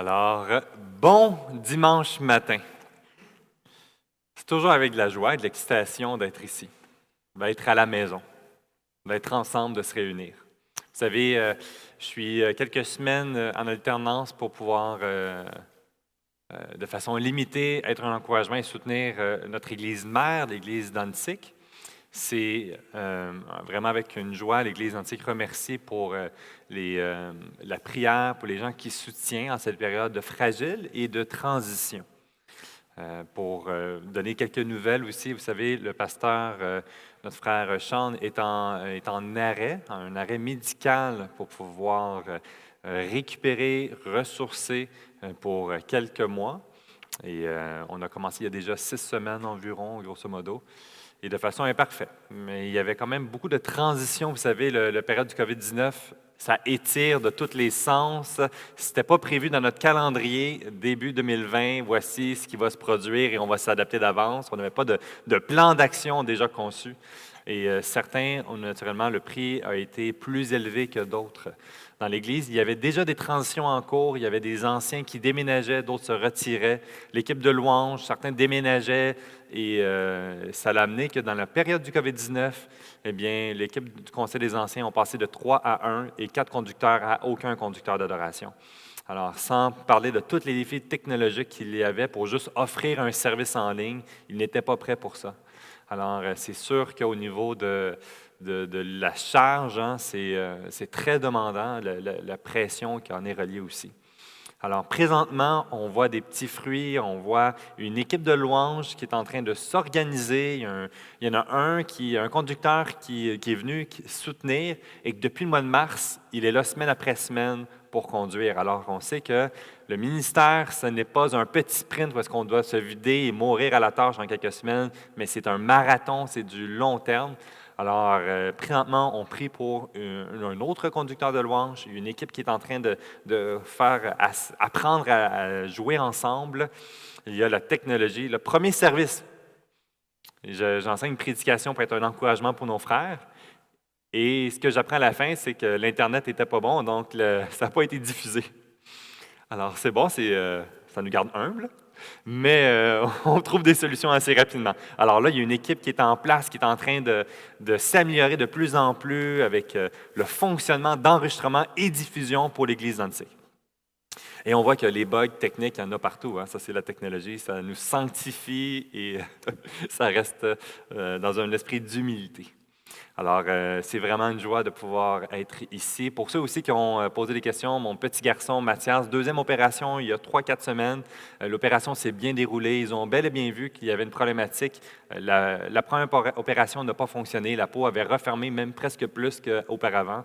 Bon dimanche matin. C'est toujours avec de la joie et de l'excitation d'être ici, d'être à la maison, d'être ensemble, de se réunir. Vous savez, je suis quelques semaines en alternance pour pouvoir, de façon limitée, être un encouragement et soutenir notre Église mère, l'Église d'Antique. C'est vraiment avec une joie, l'Église antique remercie pour la prière pour les gens qui soutiennent en cette période de fragile et de transition. Pour donner quelques nouvelles aussi, vous savez, le pasteur, notre frère Sean, est en arrêt, un arrêt médical pour pouvoir récupérer, ressourcer pour quelques mois. Et on a commencé il y a déjà 6 semaines environ, grosso modo. Et de façon imparfaite. Mais il y avait quand même beaucoup de transitions. Vous savez, la période du COVID-19, ça étire de tous les sens. Ce n'était pas prévu dans notre calendrier, début 2020, voici ce qui va se produire et on va s'adapter d'avance. On n'avait pas de plan d'action déjà conçu. Et certains, naturellement, le prix a été plus élevé que d'autres. Dans l'Église, il y avait déjà des transitions en cours. Il y avait des anciens qui déménageaient, d'autres se retiraient. L'équipe de louange, certains déménageaient. Et ça l'a amené que dans la période du COVID-19, eh bien, l'équipe du Conseil des anciens ont passé de 3 à 1 et 4 conducteurs à aucun conducteur d'adoration. Alors, sans parler de tous les défis technologiques qu'il y avait pour juste offrir un service en ligne, ils n'étaient pas prêts pour ça. Alors, c'est sûr qu'au niveau de la charge, hein, c'est très demandant, la pression qui en est reliée aussi. Alors, présentement, on voit des petits fruits, on voit une équipe de louanges qui est en train de s'organiser. Il y en a un conducteur qui est venu soutenir et que depuis le mois de mars, il est là semaine après semaine pour conduire. Alors, on sait que le ministère, ce n'est pas un petit sprint où est-ce qu'on doit se vider et mourir à la tâche en quelques semaines, mais c'est un marathon, c'est du long terme. Alors, présentement, on prie pour un autre conducteur de louange, une équipe qui est en train de faire apprendre à jouer ensemble. Il y a la technologie, le premier service. J'enseigne une prédication pour être un encouragement pour nos frères. Et ce que j'apprends à la fin, c'est que l'Internet n'était pas bon, donc ça n'a pas été diffusé. Alors, c'est bon, ça nous garde humbles. Mais on trouve des solutions assez rapidement. Alors là, il y a une équipe qui est en place, qui est en train de s'améliorer de plus en plus avec le fonctionnement d'enregistrement et diffusion pour l'Église antique. Et on voit que les bugs techniques, il y en a partout. Hein. Ça, c'est la technologie. Ça nous sanctifie et ça reste dans un esprit d'humilité. Alors, c'est vraiment une joie de pouvoir être ici. Pour ceux aussi qui ont posé des questions, mon petit garçon Mathias, deuxième opération il y a 3-4 semaines. L'opération s'est bien déroulée. Ils ont bel et bien vu qu'il y avait une problématique. La première opération n'a pas fonctionné. La peau avait refermé même presque plus qu'auparavant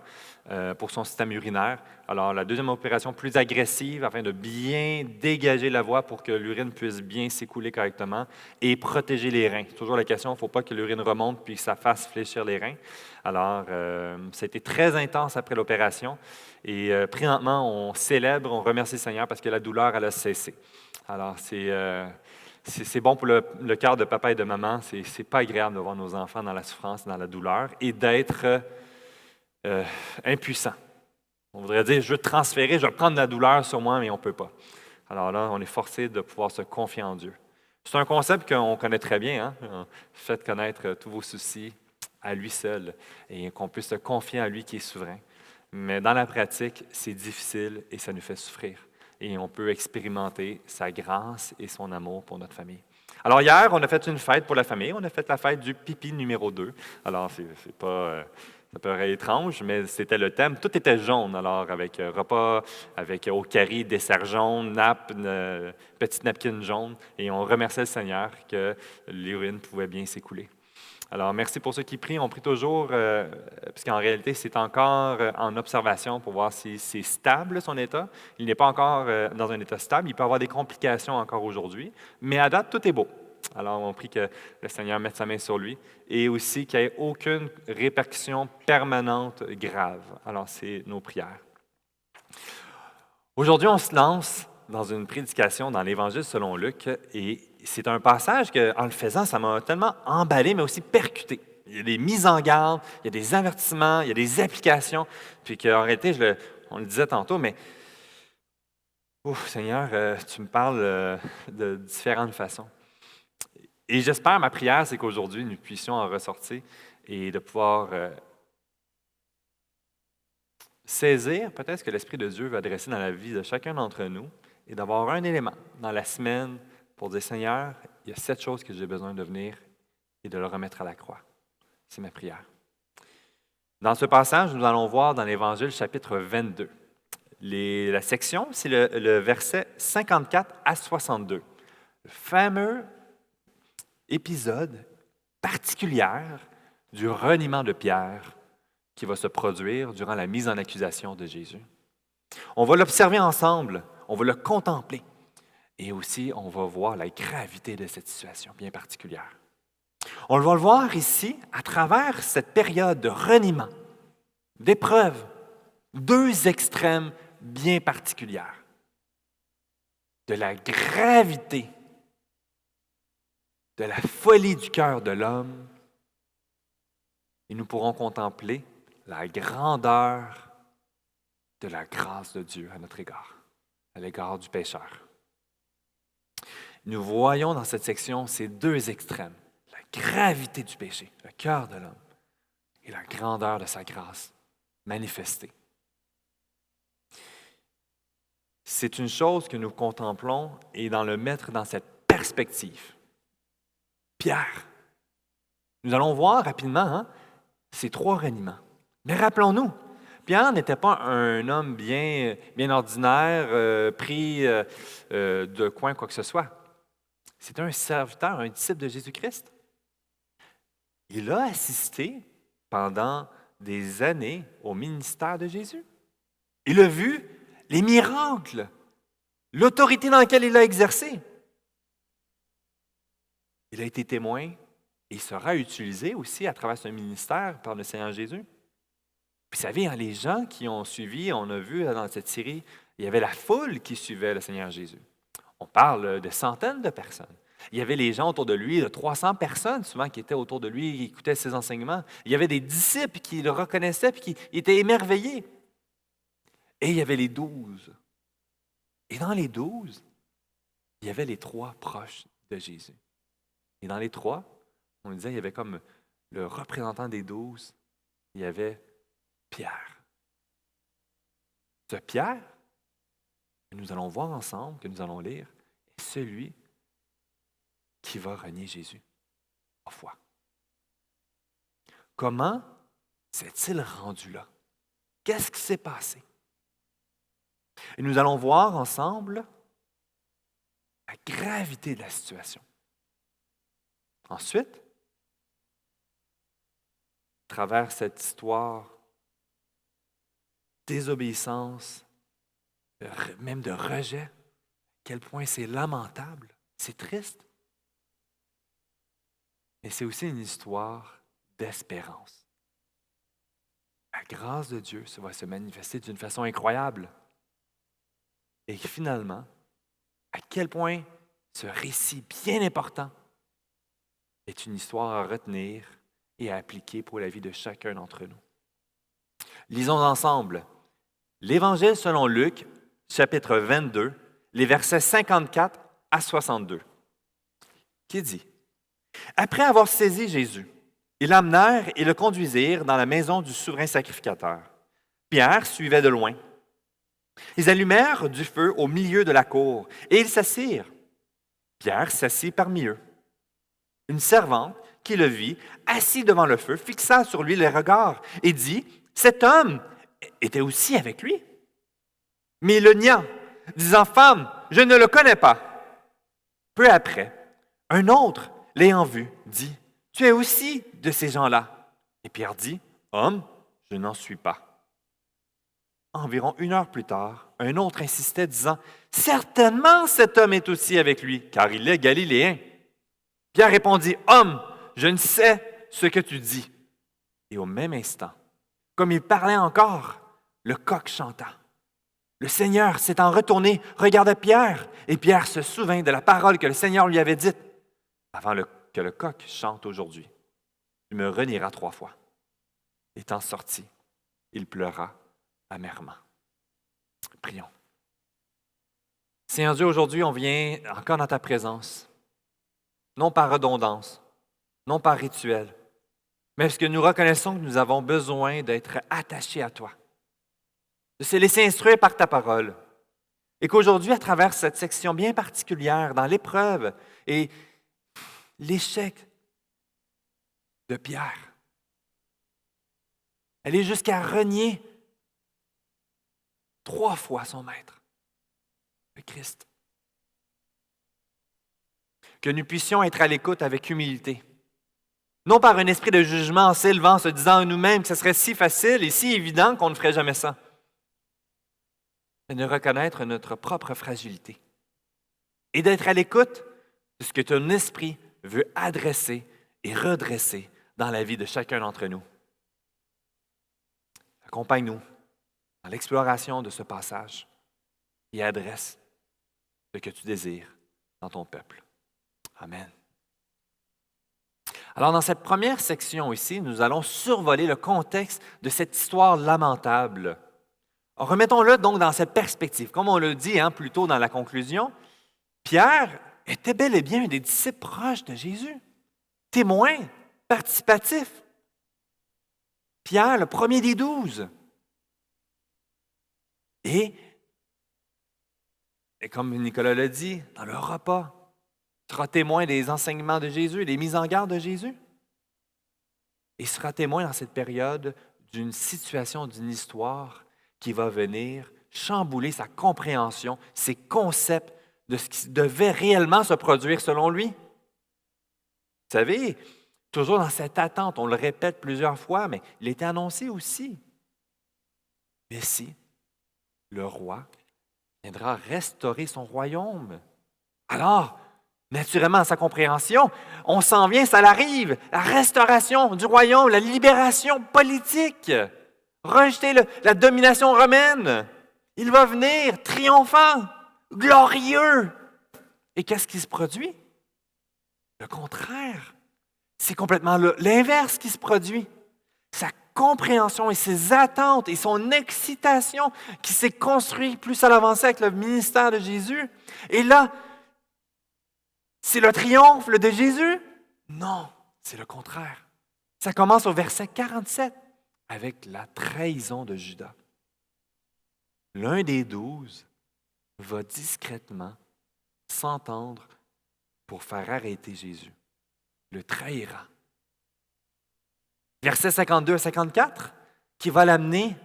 pour son système urinaire. Alors, la deuxième opération plus agressive afin de bien dégager la voie pour que l'urine puisse bien s'écouler correctement et protéger les reins. C'est toujours la question, il ne faut pas que l'urine remonte puis que ça fasse fléchir les reins. Alors, ça a été très intense après l'opération et présentement, on célèbre, on remercie le Seigneur parce que la douleur, elle a cessé. Alors, c'est bon pour le cœur de papa et de maman. C'est pas agréable de voir nos enfants dans la souffrance, dans la douleur et d'être impuissant. On voudrait dire, je veux transférer, je veux prendre la douleur sur moi, mais on ne peut pas. Alors là, on est forcé de pouvoir se confier en Dieu. C'est un concept qu'on connaît très bien. Hein? Faites connaître tous vos soucis à lui seul et qu'on puisse se confier à lui qui est souverain. Mais dans la pratique, c'est difficile et ça nous fait souffrir. Et on peut expérimenter sa grâce et son amour pour notre famille. Alors hier, on a fait une fête pour la famille. On a fait la fête du pipi numéro 2. Alors, c'est pas... Ça paraît étrange, mais c'était le thème. Tout était jaune, alors, avec repas, avec au carré, dessert jaune, nappe, petite napkin jaune. Et on remerciait le Seigneur que l'urine pouvait bien s'écouler. Alors, merci pour ceux qui prient. On prie toujours, puisqu'en réalité, c'est encore en observation pour voir si c'est stable, son état. Il n'est pas encore dans un état stable. Il peut y avoir des complications encore aujourd'hui. Mais à date, tout est beau. Alors, on prie que le Seigneur mette sa main sur lui et aussi qu'il n'y ait aucune répercussion permanente grave. Alors, c'est nos prières. Aujourd'hui, on se lance dans une prédication dans l'Évangile selon Luc et c'est un passage que, en le faisant, ça m'a tellement emballé, mais aussi percuté. Il y a des mises en garde, il y a des avertissements, il y a des applications, puis qu'en réalité, on le disait tantôt, mais Ouf, Seigneur, tu me parles de différentes façons. Et j'espère, ma prière, c'est qu'aujourd'hui, nous puissions en ressortir et de pouvoir saisir peut-être ce que l'Esprit de Dieu veut adresser dans la vie de chacun d'entre nous et d'avoir un élément dans la semaine pour dire, Seigneur, il y a cette chose que j'ai besoin de venir et de le remettre à la croix. C'est ma prière. Dans ce passage, nous allons voir dans l'Évangile chapitre 22. La section, c'est le verset 54 à 62. Le fameux épisode particulier du reniement de Pierre qui va se produire durant la mise en accusation de Jésus. On va l'observer ensemble, on va le contempler et aussi on va voir la gravité de cette situation bien particulière. On va le voir ici à travers cette période de reniement, d'épreuve, deux extrêmes bien particulières. De la gravité, de la folie du cœur de l'homme, et nous pourrons contempler la grandeur de la grâce de Dieu à notre égard, à l'égard du pécheur. Nous voyons dans cette section ces deux extrêmes, la gravité du péché, le cœur de l'homme, et la grandeur de sa grâce manifestée. C'est une chose que nous contemplons et dans le mettre dans cette perspective. Pierre. Nous allons voir rapidement ces trois reniements. Mais rappelons-nous, Pierre n'était pas un homme bien ordinaire, pris de coin, quoi que ce soit. C'était un serviteur, un disciple de Jésus-Christ. Il a assisté pendant des années au ministère de Jésus. Il a vu les miracles, l'autorité dans laquelle il a exercé. Il a été témoin et il sera utilisé aussi à travers ce ministère par le Seigneur Jésus. Vous savez, les gens qui ont suivi, on a vu dans cette série, il y avait la foule qui suivait le Seigneur Jésus. On parle de centaines de personnes. Il y avait les gens autour de lui, de 300 personnes souvent qui étaient autour de lui, qui écoutaient ses enseignements. Il y avait des disciples qui le reconnaissaient et qui étaient émerveillés. Et il y avait les 12. Et dans les 12, il y avait les 3 proches de Jésus. Et dans les 3, on disait, il y avait comme le représentant des 12, il y avait Pierre. Ce Pierre, que nous allons voir ensemble, que nous allons lire, est celui qui va renier Jésus 3 fois. Comment s'est-il rendu là? Qu'est-ce qui s'est passé? Et nous allons voir ensemble la gravité de la situation. Ensuite, à travers cette histoire, désobéissance, même de rejet, à quel point c'est lamentable, c'est triste. Mais c'est aussi une histoire d'espérance. La grâce de Dieu va se manifester d'une façon incroyable. Et finalement, à quel point ce récit bien important est une histoire à retenir et à appliquer pour la vie de chacun d'entre nous. Lisons ensemble l'Évangile selon Luc, chapitre 22, les versets 54 à 62, qui dit: Après avoir saisi Jésus, ils l'amenèrent et le conduisirent dans la maison du souverain sacrificateur. Pierre suivait de loin. Ils allumèrent du feu au milieu de la cour et ils s'assirent. Pierre s'assit parmi eux. Une servante qui le vit, assis devant le feu, fixa sur lui les regards et dit: Cet homme était aussi avec lui. Mais il le nia, disant: Femme, je ne le connais pas. Peu après, un autre, l'ayant vu, dit: Tu es aussi de ces gens-là. Et Pierre dit: Homme, je n'en suis pas. Environ 1 heure plus tard, un autre insistait, disant: Certainement cet homme est aussi avec lui, car il est galiléen. Pierre répondit: Homme, je ne sais ce que tu dis. Et au même instant, comme il parlait encore, le coq chanta. Le Seigneur, s'étant retourné, regarda Pierre, et Pierre se souvint de la parole que le Seigneur lui avait dite: Avant que le coq chante aujourd'hui, tu me renieras 3 fois. Étant sorti, il pleura amèrement. Prions. Seigneur Dieu, aujourd'hui, on vient encore dans ta présence, non par redondance, non par rituel, mais parce que nous reconnaissons que nous avons besoin d'être attachés à toi, de se laisser instruire par ta parole. Et qu'aujourd'hui, à travers cette section bien particulière, dans l'épreuve et l'échec de Pierre, elle est jusqu'à renier 3 fois son maître, le Christ. Que nous puissions être à l'écoute avec humilité, non par un esprit de jugement en s'élevant, se disant à nous-mêmes que ce serait si facile et si évident qu'on ne ferait jamais ça, mais de reconnaître notre propre fragilité et d'être à l'écoute de ce que ton esprit veut adresser et redresser dans la vie de chacun d'entre nous. Accompagne-nous dans l'exploration de ce passage et adresse ce que tu désires dans ton peuple. Amen. Alors, dans cette première section ici, nous allons survoler le contexte de cette histoire lamentable. Remettons-le donc dans cette perspective. Comme on le dit plus tôt dans la conclusion, Pierre était bel et bien un des disciples proches de Jésus, témoin, participatif. Pierre, le premier des 12. Et comme Nicolas l'a dit, dans le repas, il sera témoin des enseignements de Jésus, des mises en garde de Jésus. Il sera témoin dans cette période d'une situation, d'une histoire qui va venir chambouler sa compréhension, ses concepts de ce qui devait réellement se produire selon lui. Vous savez, toujours dans cette attente, on le répète plusieurs fois, mais il était annoncé aussi. Messie, le roi, viendra restaurer son royaume. Alors, naturellement, à sa compréhension, on s'en vient, ça l'arrive, la restauration du royaume, la libération politique, rejeter la domination romaine. Il va venir triomphant, glorieux. Et qu'est-ce qui se produit? Le contraire. C'est complètement l'inverse qui se produit. Sa compréhension et ses attentes et son excitation qui s'est construite plus à l'avancée avec le ministère de Jésus. Et là, c'est le triomphe de Jésus? Non, c'est le contraire. Ça commence au verset 47 avec la trahison de Judas. L'un des 12 va discrètement s'entendre pour faire arrêter Jésus, le trahira. Versets 52 à 54, qui va l'amener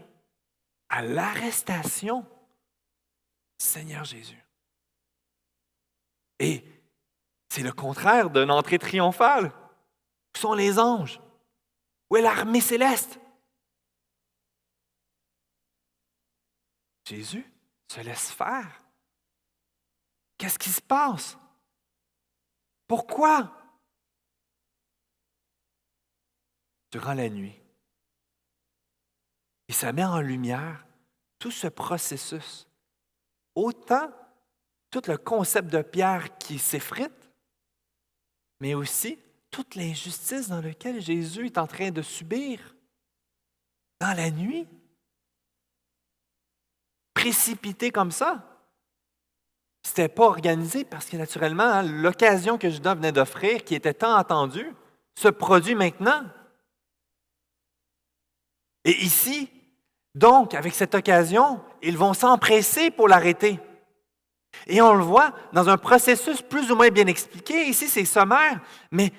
à l'arrestation du Seigneur Jésus. Et c'est le contraire d'une entrée triomphale. Où sont les anges? Où est l'armée céleste? Jésus se laisse faire. Qu'est-ce qui se passe? Pourquoi? Durant la nuit. Et ça met en lumière tout ce processus. Autant tout le concept de Pierre qui s'effrite, mais aussi toute l'injustice dans laquelle Jésus est en train de subir. Dans la nuit. Précipité comme ça. C'était pas organisé parce que naturellement, l'occasion que Judas venait d'offrir, qui était tant attendue, se produit maintenant. Et ici, donc, avec cette occasion, ils vont s'empresser pour l'arrêter. Et on le voit dans un processus plus ou moins bien expliqué. Ici, c'est sommaire, mais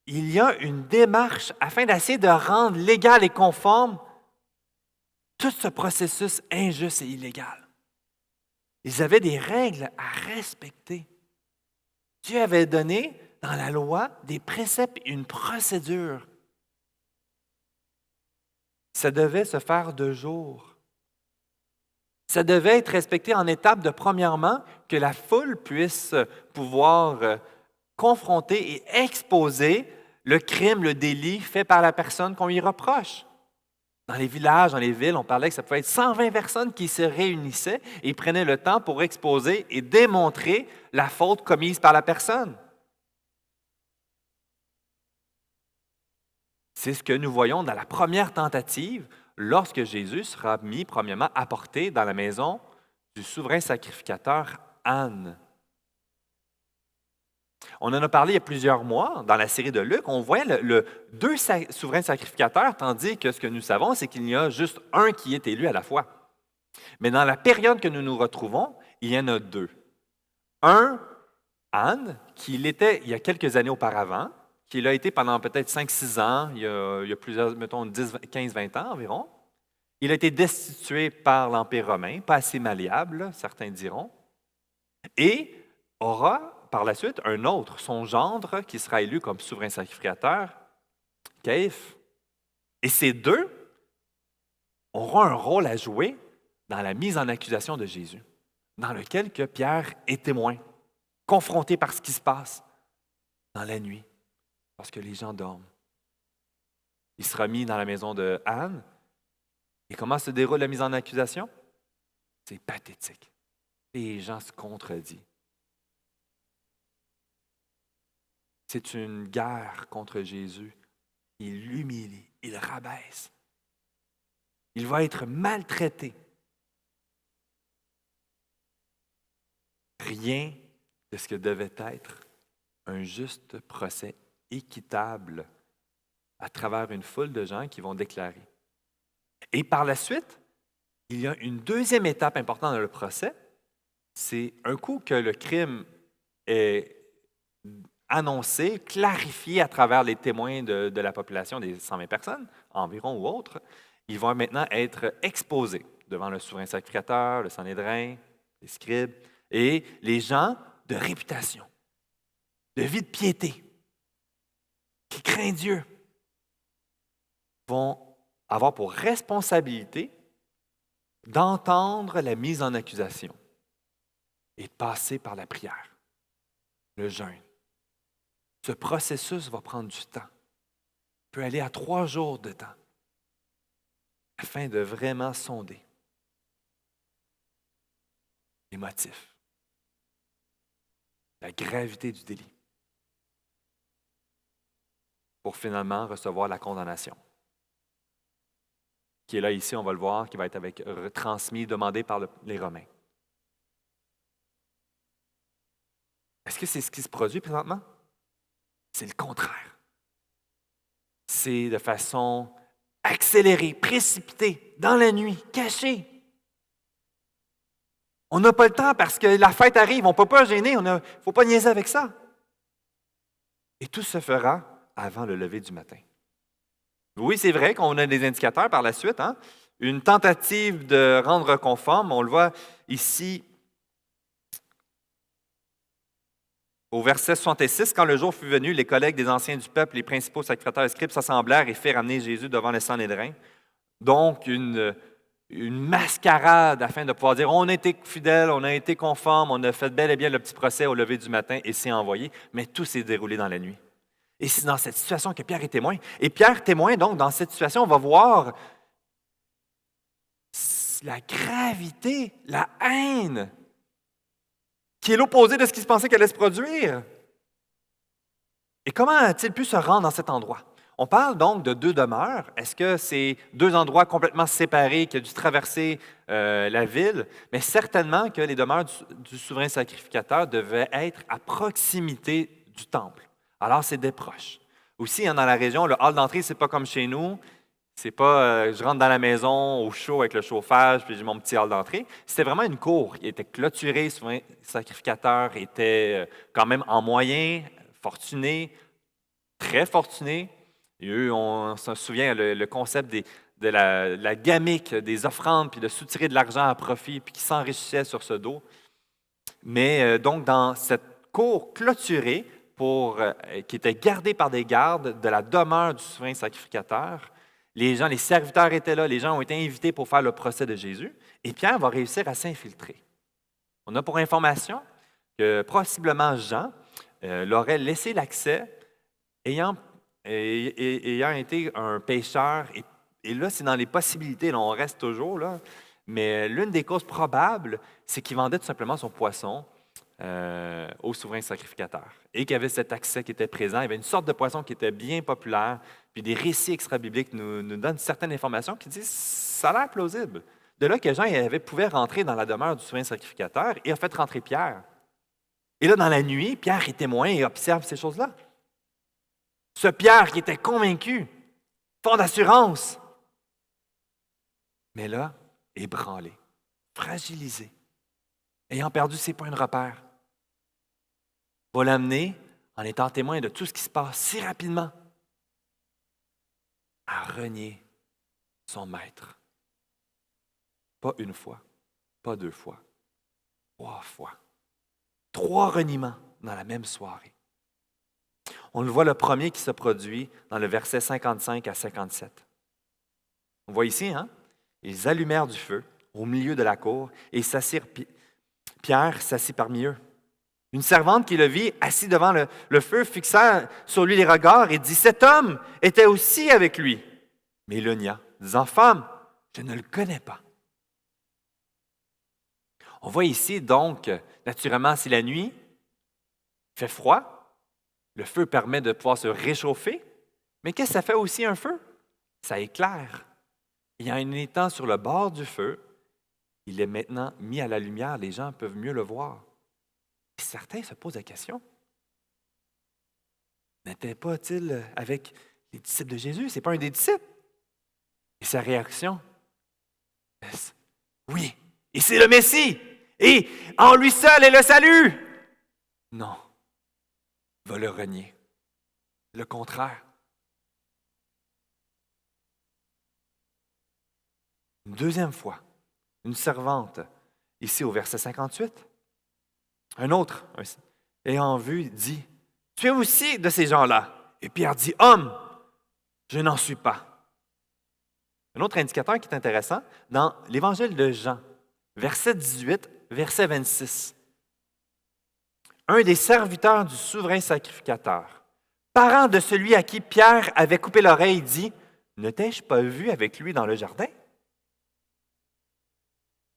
il y a une démarche afin d'essayer de rendre légal et conforme tout ce processus injuste et illégal. Ils avaient des règles à respecter. Dieu avait donné dans la loi des préceptes et une procédure. Ça devait se faire de jour. Ça devait être respecté en étapes de premièrement que la foule puisse pouvoir confronter et exposer le crime, le délit fait par la personne qu'on lui reproche. Dans les villages, dans les villes, on parlait que ça pouvait être 120 personnes qui se réunissaient et prenaient le temps pour exposer et démontrer la faute commise par la personne. C'est ce que nous voyons dans la première tentative lorsque Jésus sera mis, premièrement, à portée dans la maison du souverain sacrificateur Anne. On en a parlé il y a plusieurs mois dans la série de Luc. On voyait deux souverains sacrificateurs, tandis que ce que nous savons, c'est qu'il y a juste un qui est élu à la fois. Mais dans la période que nous nous retrouvons, il y en a deux. Un, Anne, qui l'était il y a quelques années auparavant, qui l'a été pendant peut-être 5-6 ans, il y a plusieurs, mettons 10, 15, 20 ans environ. Il a été destitué par l'Empire romain, pas assez malléable, certains diront, et aura par la suite un autre, son gendre, qui sera élu comme souverain sacrificateur, Caïphe. Et ces deux auront un rôle à jouer dans la mise en accusation de Jésus, dans lequel que Pierre est témoin, confronté par ce qui se passe dans la nuit, parce que les gens dorment. Il sera mis dans la maison de Anne. Et comment se déroule la mise en accusation? C'est pathétique. Les gens se contredisent. C'est une guerre contre Jésus. Il l'humilie, il le rabaisse. Il va être maltraité. Rien de ce que devait être un juste procès équitable à travers une foule de gens qui vont déclarer. Et par la suite, il y a une deuxième étape importante dans le procès. C'est un coup que le crime est annoncé, clarifié à travers les témoins de la population des 120 personnes, environ ou autres, ils vont maintenant être exposés devant le souverain sacrificateur, le Sanhédrin, les scribes, et les gens de réputation, de vie de piété, qui craignent Dieu, vont avoir pour responsabilité d'entendre la mise en accusation et de passer par la prière, le jeûne. Ce processus va prendre du temps. Il peut aller à 3 jours de temps afin de vraiment sonder les motifs, la gravité du délit, pour finalement recevoir la condamnation, qui est là ici, on va le voir, qui va être transmis, demandé par les Romains. Est-ce que c'est ce qui se produit présentement? C'est le contraire. C'est de façon accélérée, précipitée, dans la nuit, cachée. On n'a pas le temps parce que la fête arrive, on ne peut pas gêner, il ne faut pas niaiser avec ça. Et tout se fera avant le lever du matin. Oui, c'est vrai qu'on a des indicateurs par la suite. Une tentative de rendre conforme, on le voit ici au verset 66, « Quand le jour fut venu, les collègues des anciens du peuple, les principaux sacrificateurs et scribes s'assemblèrent et firent amener Jésus devant le Sanhédrin. » Donc, une mascarade afin de pouvoir dire « On a été fidèles, on a été conformes, on a fait bel et bien le petit procès au lever du matin et c'est envoyé. » Mais tout s'est déroulé dans la nuit. Et c'est dans cette situation que Pierre est témoin. Et Pierre, témoin, donc, dans cette situation, on va voir la gravité, la haine, qui est l'opposé de ce qu'il se pensait qu'elle allait se produire. Et comment a-t-il pu se rendre dans cet endroit? On parle donc de 2 demeures. Est-ce que c'est 2 endroits complètement séparés qui ont dû traverser la ville? Mais certainement que les demeures du souverain sacrificateur devaient être à proximité du temple. Alors, c'est des proches. Aussi, dans la région, le hall d'entrée, ce n'est pas comme chez nous. C'est pas je rentre dans la maison au chaud avec le chauffage, puis j'ai mon petit hall d'entrée. C'était vraiment une cour qui était clôturée. Souvent, le sacrificateur était quand même en moyen, fortuné, très fortuné. Et eux, on se souvient, le concept de la gamique des offrandes, puis de soutirer de l'argent à profit, puis qui s'enrichissait sur ce dos. Mais donc, dans cette cour clôturée, qui était gardée par des gardes de la demeure du souverain sacrificateur, les serviteurs étaient là, les gens ont été invités pour faire le procès de Jésus, et Pierre va réussir à s'infiltrer. On a pour information que possiblement Jean leur aurait laissé l'accès, ayant été un pêcheur, et là, c'est dans les possibilités, là, on reste toujours là, mais l'une des causes probables, c'est qu'il vendait tout simplement son poisson au souverain sacrificateur. Et qu'il y avait cet accès qui était présent. Il y avait une sorte de poisson qui était bien populaire. Puis des récits extra-bibliques nous donnent certaines informations qui disent ça a l'air plausible de là que Jean pouvait rentrer dans la demeure du souverain sacrificateur et a fait rentrer Pierre. Et là, dans la nuit, Pierre est témoin et observe ces choses-là. Ce Pierre qui était convaincu, fort d'assurance, mais là, ébranlé, fragilisé, ayant perdu ses points de repère, va l'amener, en étant témoin de tout ce qui se passe si rapidement, à renier son maître. Pas une fois, pas deux fois, 3 fois. 3 reniements dans la même soirée. On le voit le premier qui se produit dans le verset 55 à 57. On voit ici, hein? Ils allumèrent du feu au milieu de la cour et s'assirent. Pierre s'assit parmi eux. Une servante qui le vit assis devant le feu fixa sur lui les regards et dit, « Cet homme était aussi avec lui. » Mais il le nia, disant, « Femme, je ne le connais pas. » On voit ici donc, naturellement, c'est la nuit, il fait froid, le feu permet de pouvoir se réchauffer, mais qu'est-ce que ça fait aussi un feu? Ça éclaire. Et en étant sur le bord du feu, il est maintenant mis à la lumière, les gens peuvent mieux le voir. Et certains se posent la question, n'était pas-il avec les disciples de Jésus? Ce n'est pas un des disciples. Et sa réaction, oui, et c'est le Messie, et en lui seul est le salut. Non, il va le renier. Le contraire. Une deuxième fois, une servante, ici au verset 58, un autre, ayant vu, dit, « Tu es aussi de ces gens-là. » Et Pierre dit, « Homme, je n'en suis pas. » Un autre indicateur qui est intéressant, dans l'Évangile de Jean, verset 18, verset 26. Un des serviteurs du souverain sacrificateur, parent de celui à qui Pierre avait coupé l'oreille, dit, « Ne t'ai-je pas vu avec lui dans le jardin? »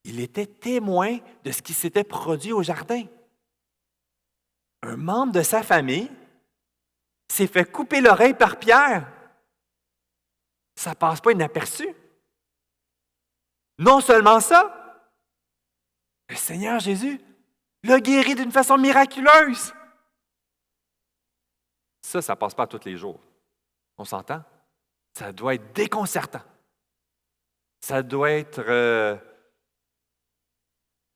Il était témoin de ce qui s'était produit au jardin. Un membre de sa famille s'est fait couper l'oreille par Pierre. Ça ne passe pas inaperçu. Non seulement ça, le Seigneur Jésus l'a guéri d'une façon miraculeuse. Ça ne passe pas tous les jours. On s'entend? Ça doit être déconcertant. Ça doit être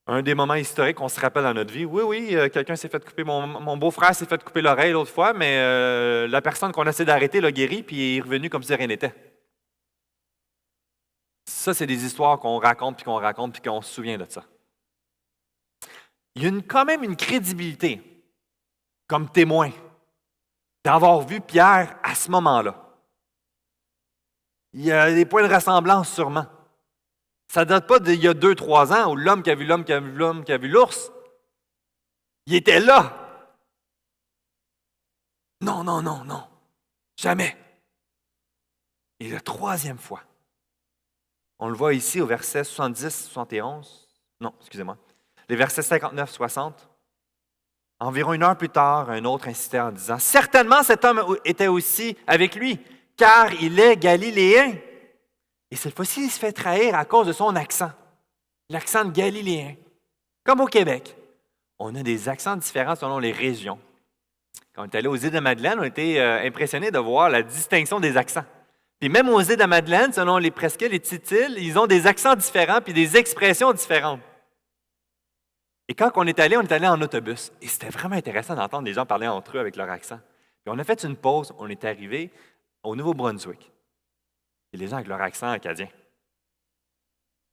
un des moments historiques qu'on se rappelle dans notre vie. Oui, quelqu'un s'est fait couper, mon beau-frère s'est fait couper l'oreille l'autre fois, mais la personne qu'on essaie d'arrêter l'a guéri, puis il est revenu comme si rien n'était. Ça, c'est des histoires qu'on raconte, puis qu'on se souvient de ça. Il y a quand même une crédibilité, comme témoin, d'avoir vu Pierre à ce moment-là. Il y a des points de ressemblance sûrement. Ça ne date pas d'il y a 2-3 ans où l'homme qui a vu l'homme qui a vu l'homme qui a vu l'ours. Il était là. Non. Jamais. Et la troisième fois, on le voit ici au verset 70-71. Non, excusez-moi. Les versets 59-60. Environ 1 heure plus tard, un autre insistait en disant, « Certainement cet homme était aussi avec lui, car il est galiléen. » Et cette fois-ci, il se fait trahir à cause de son accent. L'accent de galiléen. Comme au Québec. On a des accents différents selon les régions. Quand on est allé aux îles de Madeleine, on a été impressionnés de voir la distinction des accents. Puis même aux îles de Madeleine, selon les presqu'îles, les petites îles, ils ont des accents différents puis des expressions différentes. Et quand on est allé en autobus. Et c'était vraiment intéressant d'entendre les gens parler entre eux avec leur accent. Puis on a fait une pause, on est arrivé au Nouveau-Brunswick. Et les gens avec leur accent acadien.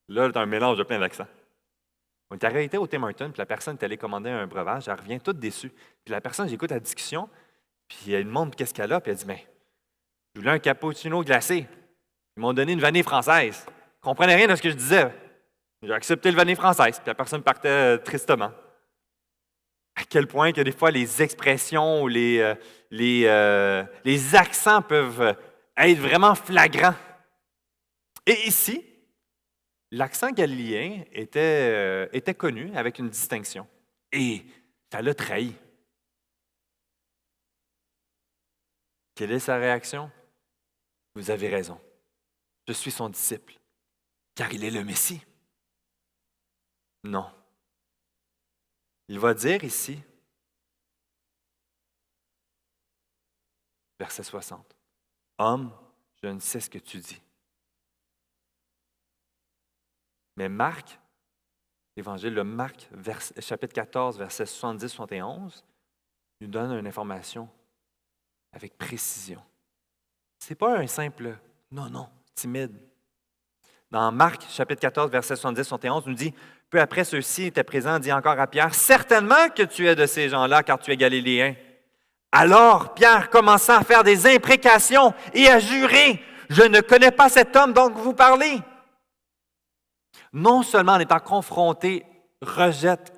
Là, c'est un mélange de plein d'accents. On est arrêté au Tim Hortons, puis la personne est allée commander un breuvage, elle revient toute déçue. Puis la personne, j'écoute la discussion, puis elle demande qu'est-ce qu'elle a, puis elle dit, « Mais, je voulais un cappuccino glacé. Ils m'ont donné une vanille française. Je ne comprenais rien de ce que je disais. J'ai accepté le vanille française, puis la personne partait tristement. » À quel point que des fois, les expressions ou les accents peuvent être vraiment flagrants. Et ici, l'accent galiléen était connu avec une distinction. Et ça l'a trahi. Quelle est sa réaction? Vous avez raison. Je suis son disciple, car il est le Messie. Non. Il va dire ici, verset 60, « Homme, je ne sais ce que tu dis. » Mais Marc, l'Évangile de Marc, chapitre 14, versets 70-71, nous donne une information avec précision. Ce n'est pas un simple « non », timide. Dans Marc, chapitre 14, versets 70-71, nous dit « Peu après ceux-ci étaient présents, dit encore à Pierre, « Certainement que tu es de ces gens-là, car tu es galiléen. » Alors Pierre commença à faire des imprécations et à jurer, « Je ne connais pas cet homme dont vous parlez. » Non seulement en étant confronté, rejette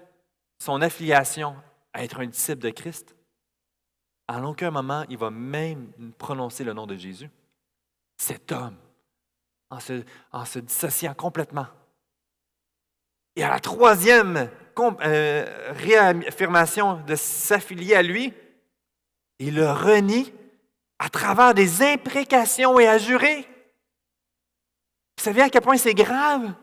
son affiliation à être un disciple de Christ, à aucun moment il va même prononcer le nom de Jésus. Cet homme, en se dissociant complètement. Et à la troisième réaffirmation de s'affilier à lui, il le renie à travers des imprécations et à jurer. Vous savez à quel point c'est grave?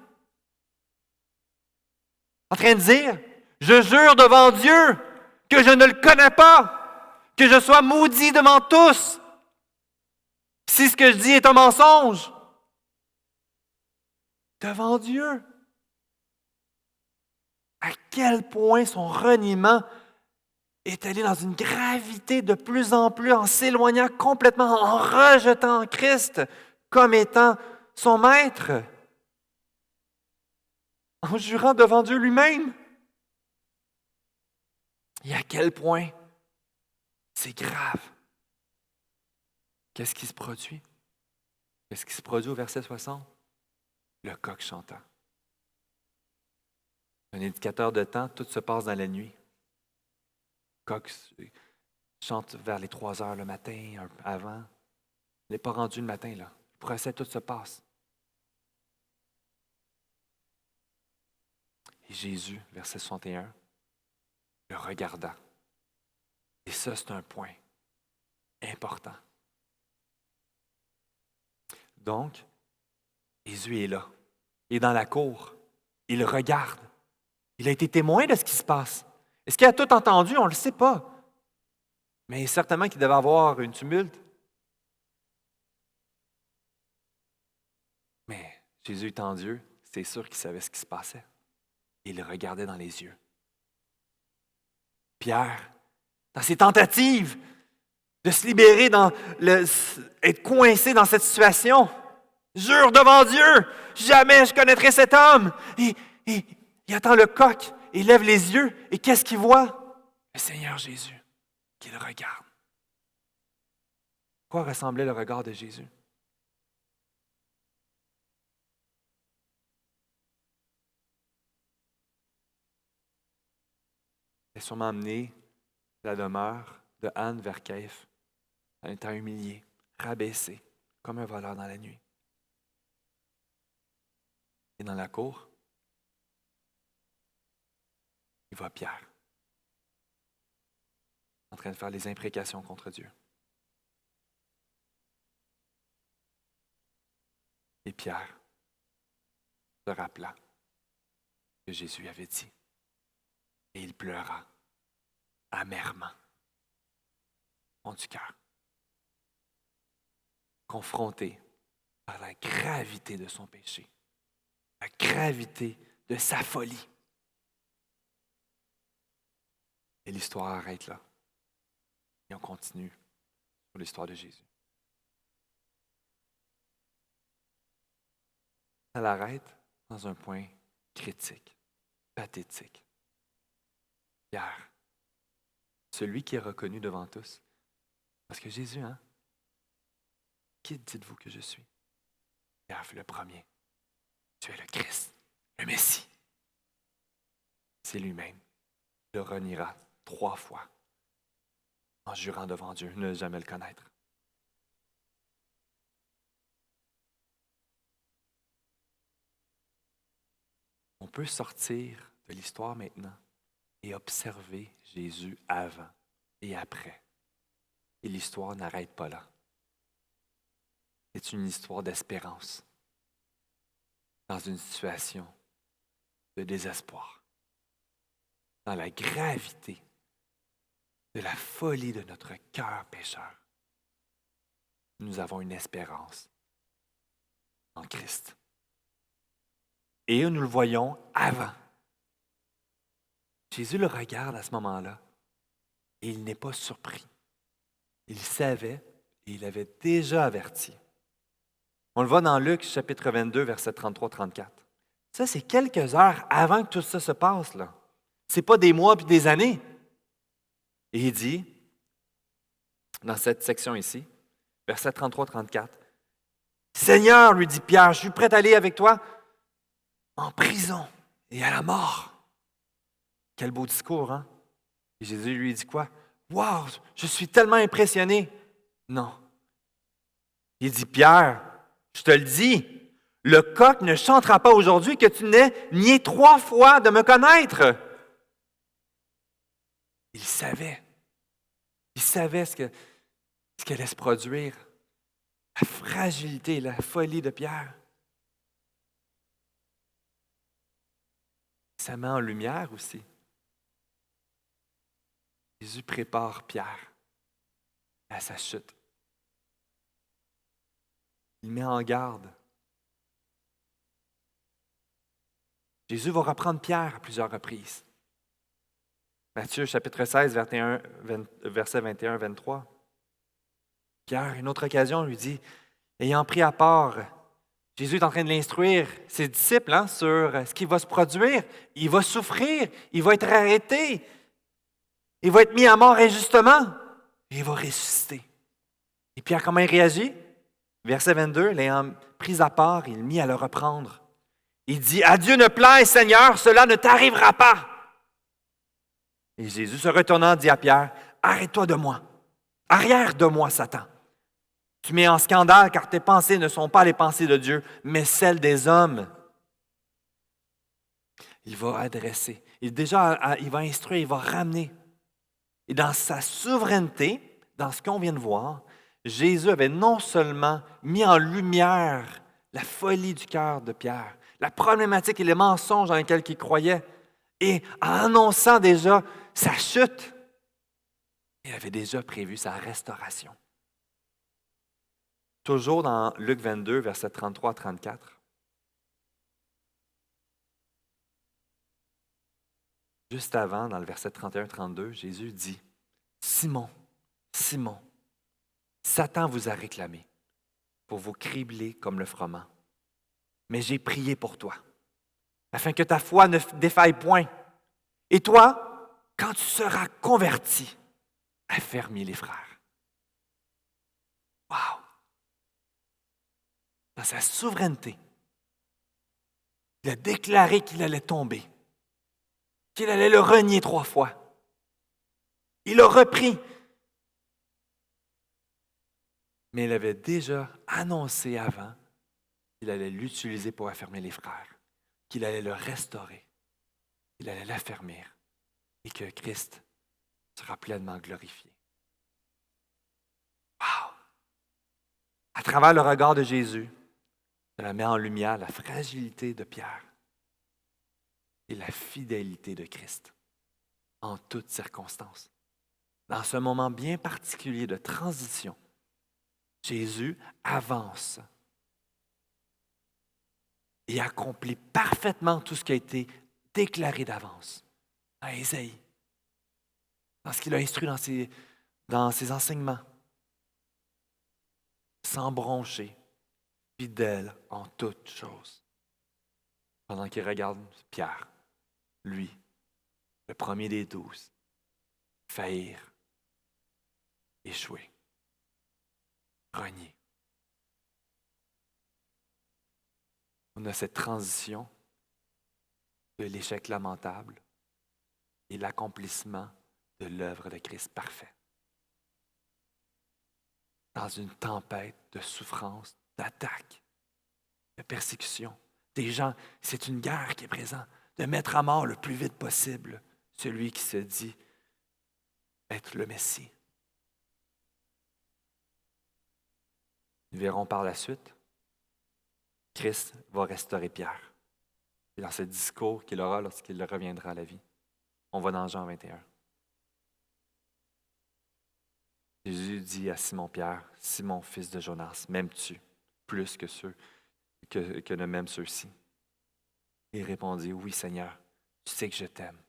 En train de dire, je jure devant Dieu que je ne le connais pas, que je sois maudit devant tous, si ce que je dis est un mensonge. Devant Dieu. À quel point son reniement est allé dans une gravité de plus en plus, en s'éloignant complètement, en rejetant Christ comme étant son maître, en jurant devant Dieu lui-même. Et à quel point c'est grave. Qu'est-ce qui se produit? Qu'est-ce qui se produit au verset 60? Le coq chantant. Un indicateur de temps, tout se passe dans la nuit. Le coq chante vers les 3 heures le matin, avant. Il n'est pas rendu le matin, là. Le procès, tout se passe. Et Jésus, verset 61, le regarda. Et ça, c'est un point important. Donc, Jésus est là. Il est dans la cour. Il regarde. Il a été témoin de ce qui se passe. Est-ce qu'il a tout entendu? On ne le sait pas. Mais certainement qu'il devait avoir une tumulte. Mais Jésus étant Dieu, c'est sûr qu'il savait ce qui se passait. Il le regardait dans les yeux. Pierre, dans ses tentatives de se libérer, être coincé dans cette situation, jure devant Dieu, jamais je connaîtrai cet homme. Et il attend le coq, il lève les yeux, et qu'est-ce qu'il voit? Le Seigneur Jésus, qui le regarde. À quoi ressemblait le regard de Jésus? Il est sûrement amené de la demeure de Anne vers Caïphe, en étant humilié, rabaissé, comme un voleur dans la nuit. Et dans la cour, il voit Pierre, en train de faire les imprécations contre Dieu. Et Pierre se rappela que Jésus avait dit. Et il pleura amèrement, au fond du cœur, confronté par la gravité de son péché, la gravité de sa folie. Et l'histoire arrête là. Et on continue sur l'histoire de Jésus. Elle arrête dans un point critique, pathétique. Pierre, celui qui est reconnu devant tous. Parce que Jésus, qui dites-vous que je suis? Pierre fut le premier. Tu es le Christ, le Messie. C'est lui-même. Il le reniera 3 fois en jurant devant Dieu ne jamais le connaître. On peut sortir de l'histoire maintenant et observer Jésus avant et après. Et l'histoire n'arrête pas là. C'est une histoire d'espérance dans une situation de désespoir, dans la gravité de la folie de notre cœur pécheur, nous avons une espérance en Christ. Et nous le voyons avant. Jésus le regarde à ce moment-là et il n'est pas surpris. Il savait et il avait déjà averti. On le voit dans Luc chapitre 22, versets 33-34. Ça, c'est quelques heures avant que tout ça se passe, là. Ce n'est pas des mois puis des années. Et il dit, dans cette section ici, versets 33-34, « Seigneur, lui dit Pierre, je suis prêt à aller avec toi en prison et à la mort. » Quel beau discours, hein? Et Jésus lui dit quoi? « Wow, je suis tellement impressionné. » Non. Il dit, « Pierre, je te le dis, le coq ne chantera pas aujourd'hui que tu n'aies nié 3 fois de me connaître. » Il savait. Il savait ce qui allait se produire. La fragilité, la folie de Pierre. Ça met en lumière aussi. Jésus prépare Pierre à sa chute. Il met en garde. Jésus va reprendre Pierre à plusieurs reprises. Matthieu chapitre 16, versets 21-23. Pierre, une autre occasion, lui dit, ayant pris à part, Jésus est en train de l'instruire, ses disciples, sur ce qui va se produire. Il va souffrir, il va être arrêté, il va être mis à mort injustement, et il va ressusciter. Et Pierre, comment il réagit? Verset 22, l'ayant pris à part, il mit à le reprendre. Il dit, « À Dieu ne plaise, Seigneur, cela ne t'arrivera pas. » Et Jésus, se retournant, dit à Pierre, « Arrête-toi de moi, arrière de moi, Satan. Tu mets en scandale car tes pensées ne sont pas les pensées de Dieu, mais celles des hommes. » Il va adresser. Il va instruire, il va ramener. Et dans sa souveraineté, dans ce qu'on vient de voir, Jésus avait non seulement mis en lumière la folie du cœur de Pierre, la problématique et les mensonges dans lesquels il croyait, et en annonçant déjà sa chute, il avait déjà prévu sa restauration. Toujours dans Luc 22, versets 33-34. Juste avant, dans le verset 31-32, Jésus dit, « Simon, Simon, Satan vous a réclamé pour vous cribler comme le froment. Mais j'ai prié pour toi, afin que ta foi ne défaille point. Et toi, quand tu seras converti, affermis les frères. » Wow! Dans sa souveraineté, il a déclaré qu'il allait tomber, qu'il allait le renier 3 fois. Il l'a repris. Mais il avait déjà annoncé avant qu'il allait l'utiliser pour affermir les frères, qu'il allait le restaurer, qu'il allait l'affermir et que Christ sera pleinement glorifié. Wow! À travers le regard de Jésus, cela met en lumière la fragilité de Pierre et la fidélité de Christ en toutes circonstances. Dans ce moment bien particulier de transition, Jésus avance et accomplit parfaitement tout ce qui a été déclaré d'avance dans Ésaïe, dans ce qu'il a instruit dans ses enseignements. Sans broncher, fidèle en toutes choses. Pendant qu'il regarde Pierre, lui, le premier des 12, faillir, échouer, renier. On a cette transition de l'échec lamentable et l'accomplissement de l'œuvre de Christ parfait. Dans une tempête de souffrance, d'attaque, de persécution. Des gens, c'est une guerre qui est présente, de mettre à mort le plus vite possible celui qui se dit être le Messie. Nous verrons par la suite, Christ va restaurer Pierre. Et dans ce discours qu'il aura lorsqu'il reviendra à la vie. On va dans Jean 21. Jésus dit à Simon-Pierre, « Simon, fils de Jonas, m'aimes-tu plus que que ne m'aiment ceux-ci? » Il répondit, « Oui, Seigneur, tu sais que je t'aime. »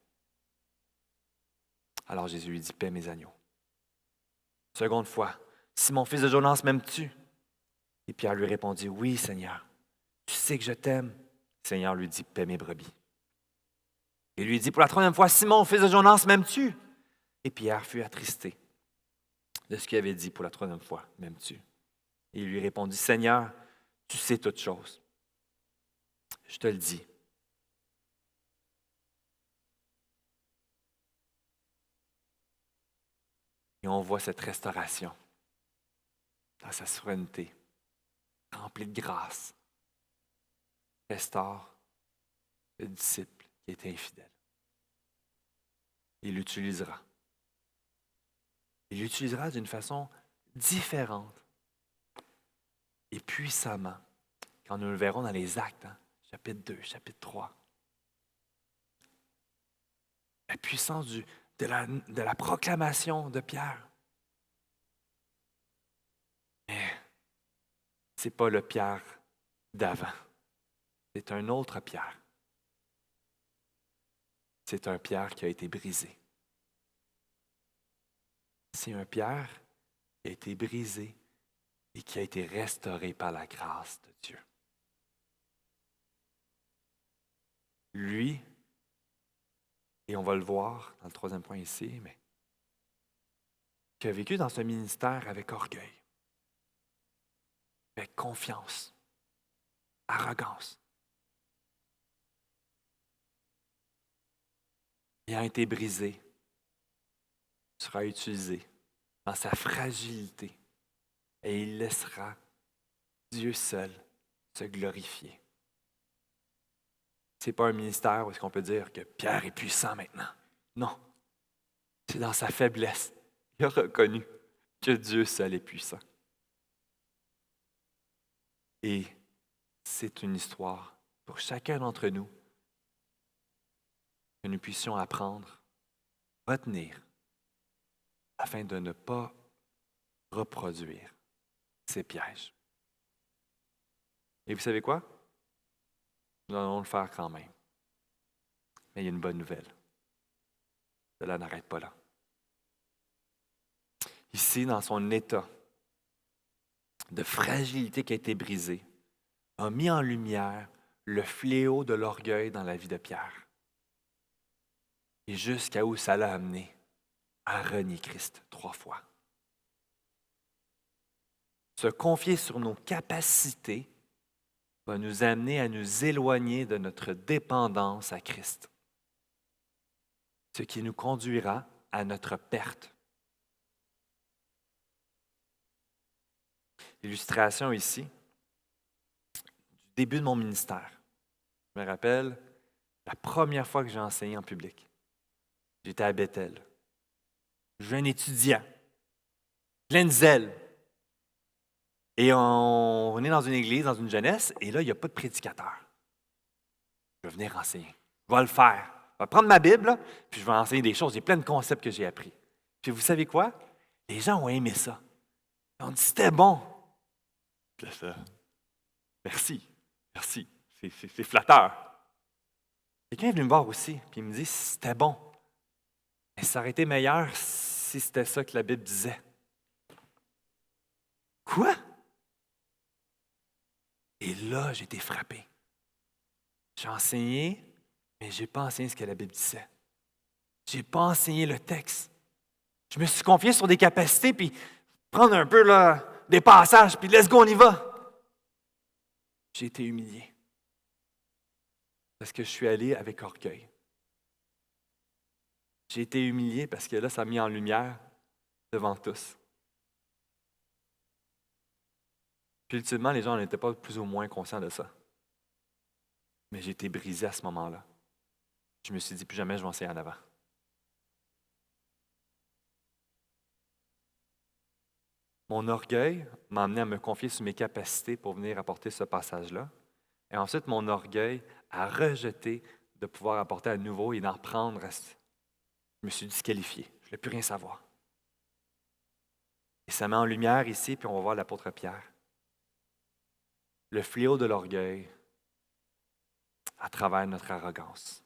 Alors Jésus lui dit, « Paie mes agneaux. » Seconde fois, « Simon, fils de Jonas, m'aimes-tu? » Et Pierre lui répondit, « Oui, Seigneur, tu sais que je t'aime. » Le Seigneur lui dit, « Paie mes brebis. » Il lui dit pour la troisième fois, « Simon, fils de Jonas, m'aimes-tu? » Et Pierre fut attristé de ce qu'il avait dit pour la troisième fois, « M'aimes-tu? » Et il lui répondit, « Seigneur, tu sais toutes choses. Je te le dis. » Et on voit cette restauration dans sa souveraineté, remplie de grâce. Restaure le disciple qui était infidèle. Il l'utilisera. Il l'utilisera d'une façon différente et puissamment, quand nous le verrons dans les Actes, chapitre 2, chapitre 3. La puissance de la proclamation de Pierre. Mais ce n'est pas le Pierre d'avant. C'est un autre Pierre. C'est un Pierre qui a été brisé. C'est un Pierre qui a été brisé et qui a été restauré par la grâce de Dieu. Lui, et on va le voir dans le troisième point ici, mais qui a vécu dans ce ministère avec orgueil, avec confiance, arrogance. Ayant été brisé, sera utilisé dans sa fragilité et il laissera Dieu seul se glorifier. Ce n'est pas un ministère où est-ce qu'on peut dire que Pierre est puissant maintenant. Non, c'est dans sa faiblesse. Il a reconnu que Dieu seul est puissant. Et c'est une histoire pour chacun d'entre nous que nous puissions apprendre, retenir, afin de ne pas reproduire ces pièges. Et vous savez quoi? Nous allons le faire quand même. Mais il y a une bonne nouvelle. Cela n'arrête pas là. Ici, dans son état de fragilité qui a été brisé, a mis en lumière le fléau de l'orgueil dans la vie de Pierre. Et jusqu'à où ça l'a amené à renier Christ 3 fois. Se confier sur nos capacités va nous amener à nous éloigner de notre dépendance à Christ, ce qui nous conduira à notre perte. Illustration ici du début de mon ministère. Je me rappelle la première fois que j'ai enseigné en public. J'étais à Bethel. Jeune étudiant, plein de zèle. Et on est dans une église, dans une jeunesse, et là, il n'y a pas de prédicateur. Je vais venir enseigner. Je vais le faire. Je vais prendre ma Bible, là, puis je vais enseigner des choses. J'ai plein de concepts que j'ai appris. Puis vous savez quoi? Les gens ont aimé ça. Ils ont dit, c'était bon. Puis là, ça, merci. C'est flatteur. Quelqu'un est venu me voir aussi, puis il me dit, c'était bon. Mais ça aurait été meilleur si c'était ça que la Bible disait. Quoi? Et là, j'ai été frappé. J'ai enseigné, mais je n'ai pas enseigné ce que la Bible disait. Je n'ai pas enseigné le texte. Je me suis confié sur des capacités, puis prendre un peu là, des passages, puis let's go, on y va. J'ai été humilié. Parce que je suis allé avec orgueil. J'ai été humilié parce que là, ça m'a mis en lumière devant tous. Puis ultimement, les gens n'étaient pas plus ou moins conscients de ça. Mais j'ai été brisé à ce moment-là. Je me suis dit, plus jamais je vais enseigner en avant. Mon orgueil m'a amené à me confier sur mes capacités pour venir apporter ce passage-là. Et ensuite, mon orgueil à rejeter de pouvoir apporter à nouveau et d'en prendre. Je me suis disqualifié. Je ne voulais plus rien savoir. Et ça met en lumière ici, puis on va voir l'apôtre Pierre. Le fléau de l'orgueil à travers notre arrogance.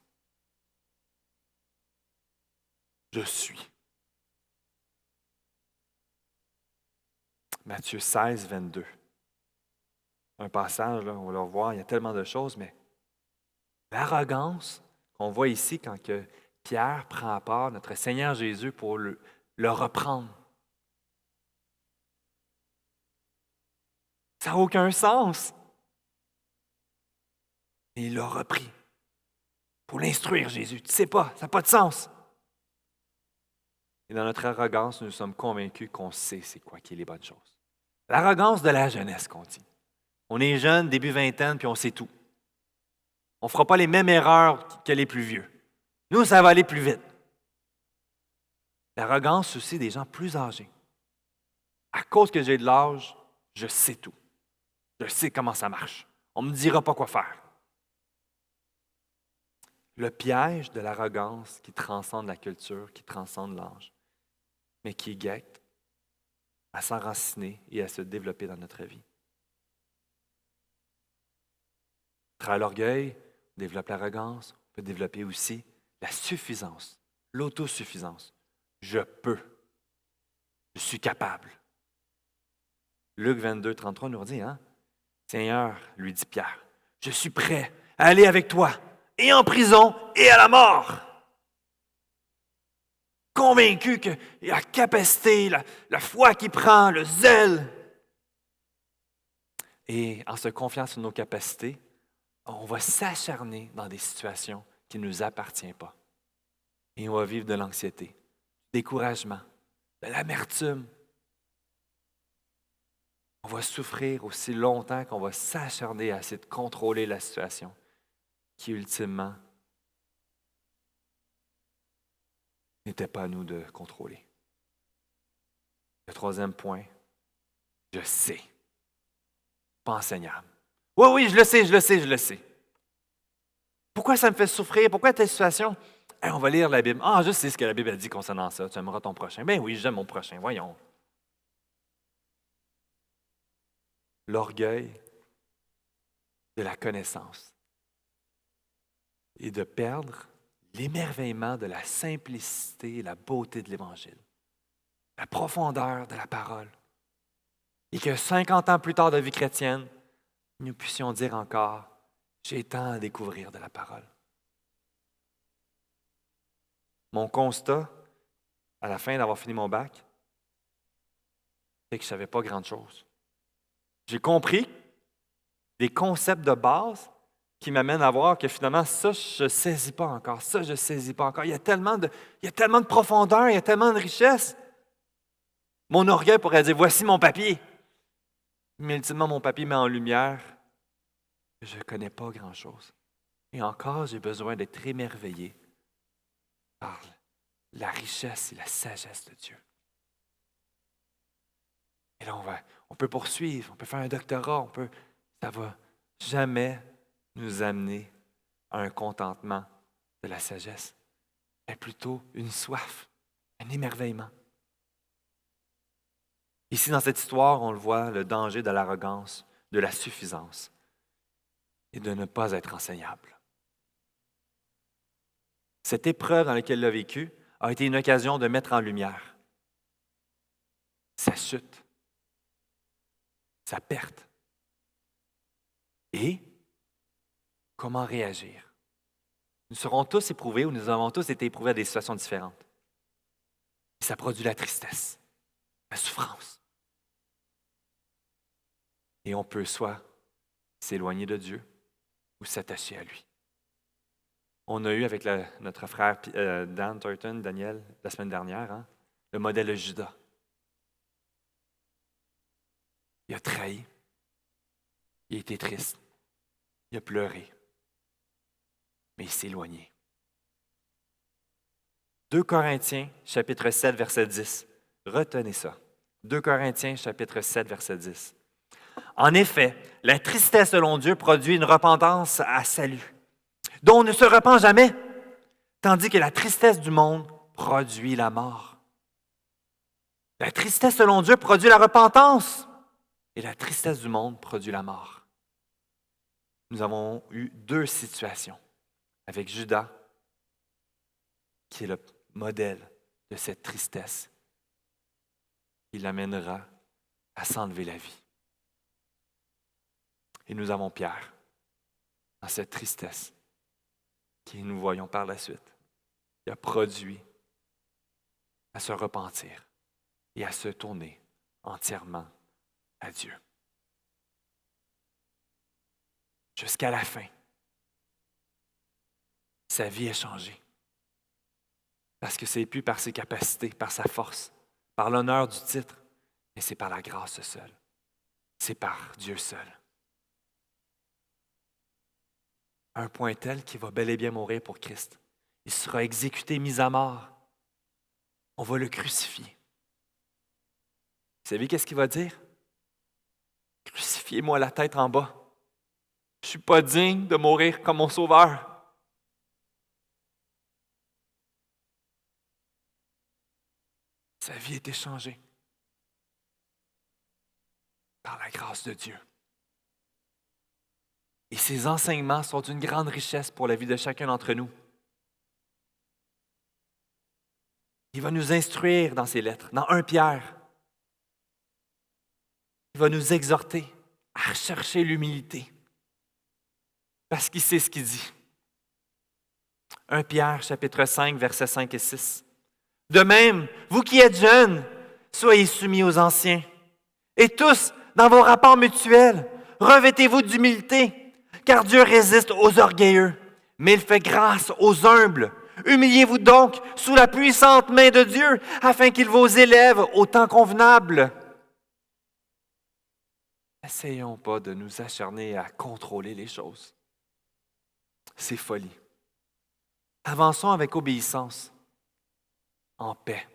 Je suis. Matthieu 16, 22. Un passage, là, on va le revoir, il y a tellement de choses, mais l'arrogance qu'on voit ici quand que Pierre prend à part notre Seigneur Jésus pour le reprendre. Ça n'a aucun sens. Et il l'a repris pour l'instruire, Jésus. Tu ne sais pas, ça n'a pas de sens. Et dans notre arrogance, nous sommes convaincus qu'on sait c'est quoi qui est les bonnes choses. L'arrogance de la jeunesse qu'on dit. On est jeune, début vingtaine, puis on sait tout. On ne fera pas les mêmes erreurs que les plus vieux. Nous, ça va aller plus vite. L'arrogance aussi des gens plus âgés. À cause que j'ai de l'âge, je sais tout. Je sais comment ça marche. On ne me dira pas quoi faire. Le piège de l'arrogance qui transcende la culture, qui transcende l'âge, mais qui guette à s'enraciner et à se développer dans notre vie. À travers l'orgueil, on développe l'arrogance, on peut développer aussi la suffisance, l'autosuffisance. Je peux. Je suis capable. Luc 22, 33 nous dit, Seigneur, lui dit Pierre, je suis prêt à aller avec toi, et en prison, et à la mort. Convaincu que la capacité, la foi qui prend, le zèle. Et en se confiant sur nos capacités, on va s'acharner dans des situations qui ne nous appartiennent pas. Et on va vivre de l'anxiété, du découragement, de l'amertume. On va souffrir aussi longtemps qu'on va s'acharner à essayer de contrôler la situation qui, ultimement, n'était pas à nous de contrôler. Le troisième point, je sais. Pas enseignable. Oui, je le sais. Pourquoi ça me fait souffrir? Pourquoi telle situation? On va lire la Bible. Je sais ce que la Bible a dit concernant ça. Tu aimeras ton prochain. Ben oui, j'aime mon prochain. Voyons. L'orgueil de la connaissance et de perdre l'émerveillement de la simplicité et la beauté de l'Évangile, la profondeur de la parole. Et que 50 ans plus tard de vie chrétienne, nous puissions dire encore, j'ai tant à découvrir de la parole. Mon constat, à la fin d'avoir fini mon bac, c'est que je ne savais pas grand-chose. J'ai compris des concepts de base qui m'amènent à voir que finalement, ça, je ne saisis pas encore. Ça, je ne saisis pas encore. Il y a tellement de profondeur, il y a tellement de richesse. Mon orgueil pourrait dire, voici mon papier. Mais ultimement, mon papier met en lumière que je ne connais pas grand-chose. Et encore, j'ai besoin d'être émerveillé par la richesse et la sagesse de Dieu. Et là, on peut poursuivre, on peut faire un doctorat, ça ne va jamais nous amener à un contentement de la sagesse, mais plutôt une soif, un émerveillement. Ici, dans cette histoire, on le voit, le danger de l'arrogance, de la suffisance et de ne pas être enseignable. Cette épreuve dans laquelle il a vécu a été une occasion de mettre en lumière sa chute, sa perte et comment réagir. Nous serons tous éprouvés ou nous avons tous été éprouvés à des situations différentes. Et ça produit la tristesse, la souffrance. Et on peut soit s'éloigner de Dieu ou s'attacher à lui. On a eu avec notre frère Dan Turton, Daniel, la semaine dernière, le modèle de Judas. Il a trahi. Il a été triste. Il a pleuré. Mais il s'est éloigné. 2 Corinthiens, chapitre 7, verset 10. Retenez ça. 2 Corinthiens, chapitre 7, verset 10. En effet, la tristesse selon Dieu produit une repentance à salut, dont on ne se repent jamais, tandis que la tristesse du monde produit la mort. La tristesse selon Dieu produit la repentance et la tristesse du monde produit la mort. Nous avons eu deux situations avec Judas, qui est le modèle de cette tristesse. Il l'amènera à s'enlever la vie. Et nous avons Pierre, dans cette tristesse, qui nous voyons par la suite, qui a produit à se repentir et à se tourner entièrement à Dieu. Jusqu'à la fin, sa vie est changée. Parce que ce n'est plus par ses capacités, par sa force, par l'honneur du titre, mais c'est par la grâce seule. C'est par Dieu seul. À un point tel qu'il va bel et bien mourir pour Christ. Il sera exécuté, mis à mort. On va le crucifier. Vous savez qu'est-ce qu'il va dire? Crucifiez-moi la tête en bas. Je ne suis pas digne de mourir comme mon sauveur. Sa vie a été changée par la grâce de Dieu. Et ces enseignements sont d'une grande richesse pour la vie de chacun d'entre nous. Il va nous instruire dans ses lettres, dans 1 Pierre. Il va nous exhorter à rechercher l'humilité. Parce qu'il sait ce qu'il dit. 1 Pierre, chapitre 5, versets 5 et 6. De même, vous qui êtes jeunes, soyez soumis aux anciens. Et tous, dans vos rapports mutuels, revêtez-vous d'humilité, car Dieu résiste aux orgueilleux, mais il fait grâce aux humbles. Humiliez-vous donc sous la puissante main de Dieu, afin qu'il vous élève au temps convenable. N'essayons pas de nous acharner à contrôler les choses. C'est folie. Avançons avec obéissance, en paix,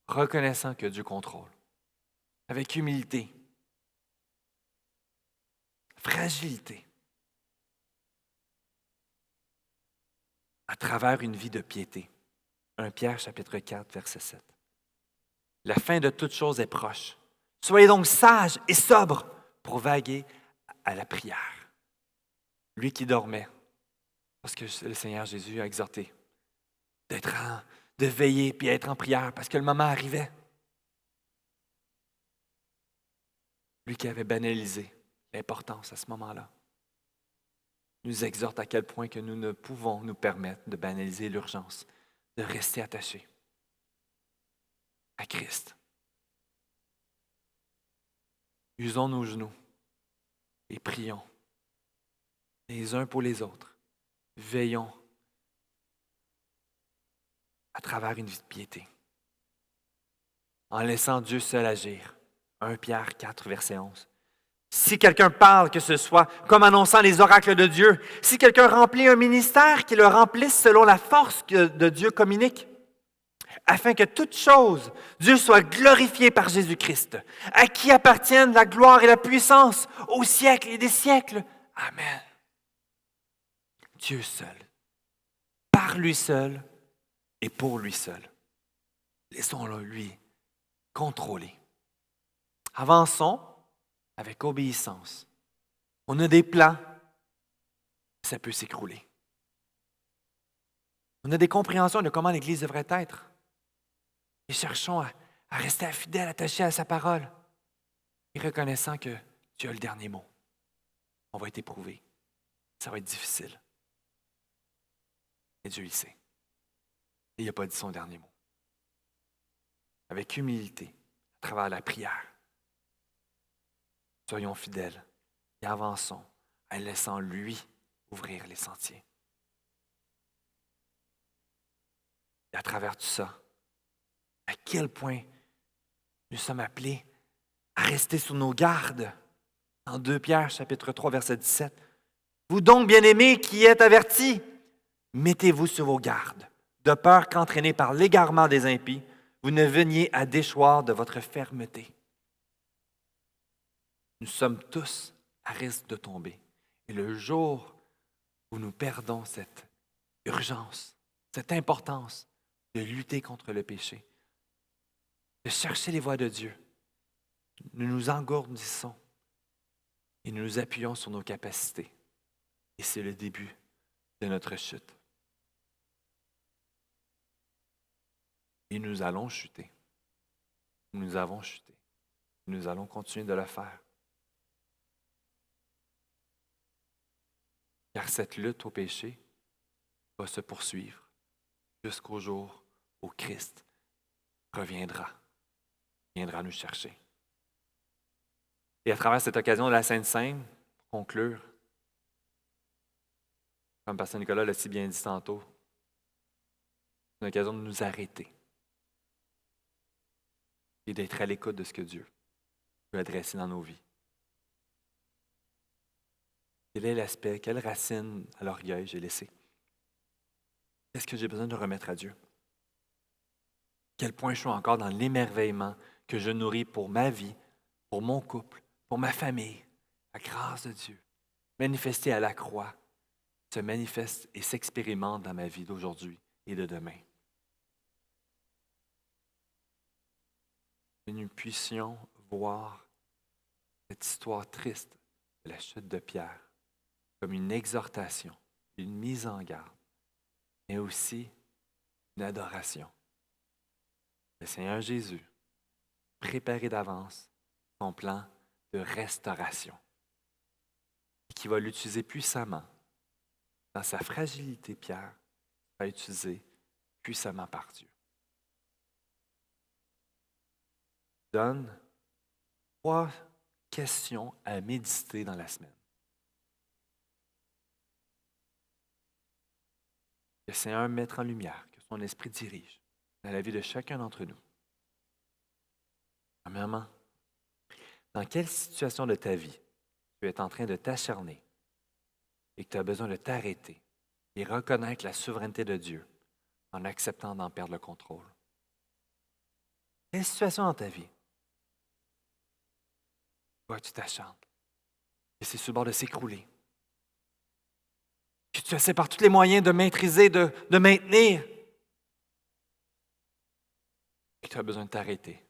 reconnaissant que Dieu contrôle, avec humilité, fragilité, à travers une vie de piété. 1 Pierre, chapitre 4, verset 7. La fin de toute chose est proche. Soyez donc sages et sobres pour vaguer à la prière. Lui qui dormait, parce que le Seigneur Jésus a exhorté de veiller puis être en prière parce que le moment arrivait. Lui qui avait banalisé l'importance à ce moment-là, nous exhorte à quel point que nous ne pouvons nous permettre de banaliser l'urgence, de rester attachés à Christ. Usons nos genoux et prions les uns pour les autres. Veillons à travers une vie de piété, en laissant Dieu seul agir. 1 Pierre 4, verset 11. Si quelqu'un parle, que ce soit comme annonçant les oracles de Dieu, si quelqu'un remplit un ministère, qu'il le remplisse selon la force que de Dieu communique, afin que toute chose, Dieu soit glorifié par Jésus-Christ, à qui appartiennent la gloire et la puissance au siècle et des siècles. Amen. Dieu seul, par lui seul et pour lui seul. Laissons-le lui contrôler. Avançons avec obéissance. On a des plans, ça peut s'écrouler. On a des compréhensions de comment l'Église devrait être. Et cherchons à rester fidèles, attachés à sa parole. Et reconnaissant que Dieu a le dernier mot. On va être éprouvé. Ça va être difficile. Et Dieu y sait. Et il n'a pas dit son dernier mot. Avec humilité, à travers la prière, soyons fidèles et avançons en laissant lui ouvrir les sentiers. Et à travers tout ça, à quel point nous sommes appelés à rester sur nos gardes. En 2 Pierre, chapitre 3, verset 17. Vous donc, bien-aimés, qui êtes avertis, mettez-vous sur vos gardes, de peur qu'entraînés par l'égarement des impies, vous ne veniez à déchoir de votre fermeté. Nous sommes tous à risque de tomber. Et le jour où nous perdons cette urgence, cette importance de lutter contre le péché, de chercher les voies de Dieu. Nous nous engourdissons et nous nous appuyons sur nos capacités. Et c'est le début de notre chute. Et nous allons chuter. Nous avons chuté. Nous allons continuer de le faire. Car cette lutte au péché va se poursuivre jusqu'au jour où Christ viendra nous chercher. Et à travers cette occasion de la Sainte Seine, pour conclure, comme Pasteur Nicolas l'a si bien dit tantôt, c'est une occasion de nous arrêter et d'être à l'écoute de ce que Dieu veut adresser dans nos vies. Quel est l'aspect, quelle racine à l'orgueil j'ai laissé? Qu'est-ce que j'ai besoin de remettre à Dieu? Quel point je suis encore dans l'émerveillement que je nourris pour ma vie, pour mon couple, pour ma famille, la grâce de Dieu, manifestée à la croix, se manifeste et s'expérimente dans ma vie d'aujourd'hui et de demain. Que nous puissions voir cette histoire triste de la chute de Pierre comme une exhortation, une mise en garde, mais aussi une adoration. Le Seigneur Jésus, préparé d'avance son plan de restauration, et qui va l'utiliser puissamment. Dans sa fragilité, Pierre va utiliser puissamment par Dieu. Donne 3 questions à méditer dans la semaine. Que le Seigneur mette en lumière, que son esprit dirige dans la vie de chacun d'entre nous. Premièrement, dans quelle situation de ta vie tu es en train de t'acharner et que tu as besoin de t'arrêter et reconnaître la souveraineté de Dieu en acceptant d'en perdre le contrôle? Quelle situation dans ta vie? Toi, tu t'acharnes et c'est sur le bord de s'écrouler. Que tu essaies par tous les moyens de maîtriser, de maintenir. Et tu as besoin de t'arrêter,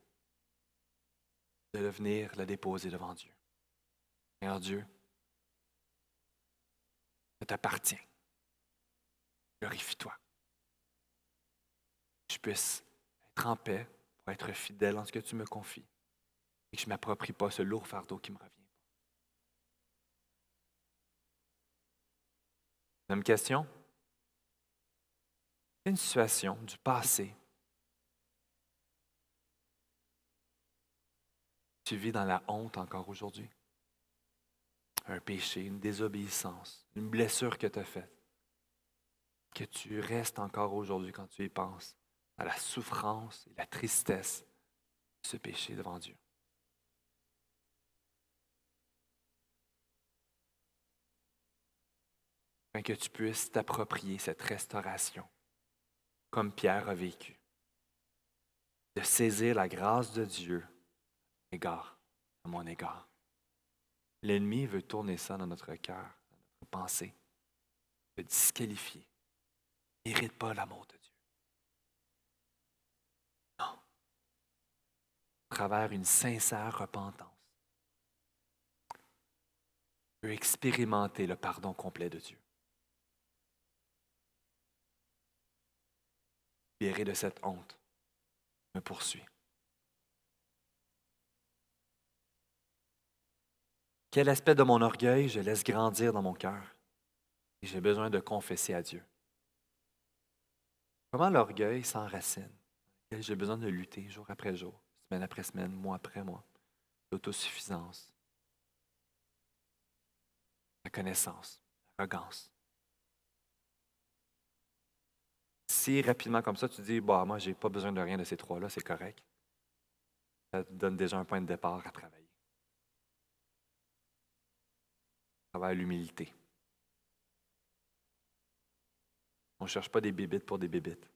de venir la déposer devant Dieu. Seigneur Dieu, ça t'appartient. Glorifie-toi. Que je puisse être en paix pour être fidèle en ce que tu me confies et que je ne m'approprie pas ce lourd fardeau qui me revient. Même question. Une situation du passé. Tu vis dans la honte encore aujourd'hui. Un péché, une désobéissance, une blessure que tu as faite. Que tu restes encore aujourd'hui quand tu y penses à la souffrance et la tristesse de ce péché devant Dieu. Afin que tu puisses t'approprier cette restauration, comme Pierre a vécu. De saisir la grâce de Dieu à mon égard. L'ennemi veut tourner ça dans notre cœur, dans notre pensée, de disqualifier. Il ne mérite pas l'amour de Dieu. Non. À travers une sincère repentance, tu peux expérimenter le pardon complet de Dieu. Libéré de cette honte, me poursuit. Quel aspect de mon orgueil je laisse grandir dans mon cœur et j'ai besoin de confesser à Dieu? Comment l'orgueil s'enracine, dans lequel j'ai besoin de lutter jour après jour, semaine après semaine, mois après mois, l'autosuffisance, la connaissance, l'arrogance. Si rapidement comme ça, tu dis, bah, moi, je n'ai pas besoin de rien de ces 3-là, c'est correct. Ça te donne déjà un point de départ à travailler. À travers l'humilité. On ne cherche pas des bébites pour des bébites.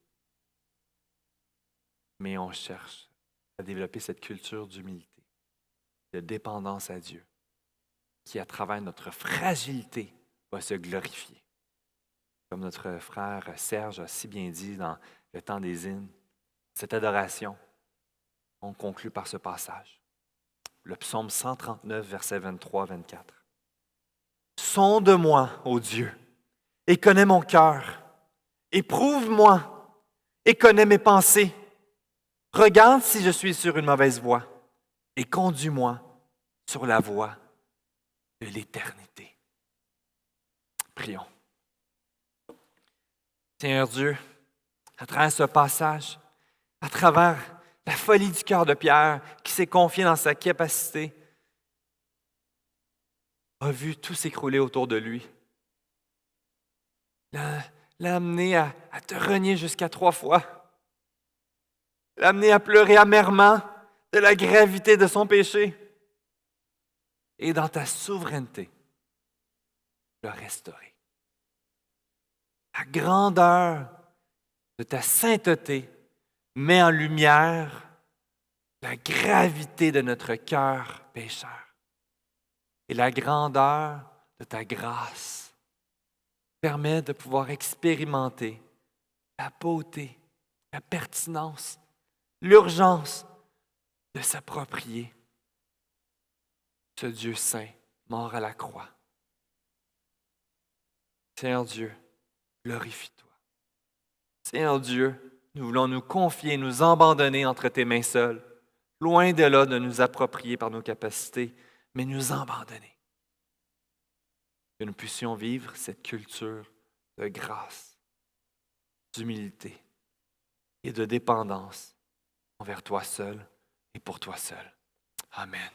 Mais on cherche à développer cette culture d'humilité, de dépendance à Dieu, qui, à travers notre fragilité, va se glorifier. comme notre frère Serge a si bien dit dans le temps des hymnes, cette adoration, on conclut par ce passage. Le psaume 139, versets 23-24. Sonde-moi, ô Dieu, et connais mon cœur. Éprouve-moi et connais mes pensées. Regarde si je suis sur une mauvaise voie et conduis-moi sur la voie de l'éternité. Prions. Seigneur Dieu, à travers ce passage, à travers la folie du cœur de Pierre qui s'est confié dans sa capacité, a vu tout s'écrouler autour de lui. L'a amené à te renier jusqu'à 3 fois. L'a amené à pleurer amèrement de la gravité de son péché. Et dans ta souveraineté, le restaurer. La grandeur de ta sainteté met en lumière la gravité de notre cœur pécheur. Et la grandeur de ta grâce permet de pouvoir expérimenter la beauté, la pertinence, l'urgence de s'approprier ce Dieu saint, mort à la croix. Seigneur Dieu, glorifie-toi. Seigneur Dieu, nous voulons nous confier, nous abandonner entre tes mains seules, loin de là de nous approprier par nos capacités, mais nous abandonner. Que nous puissions vivre cette culture de grâce, d'humilité et de dépendance envers toi seul et pour toi seul. Amen.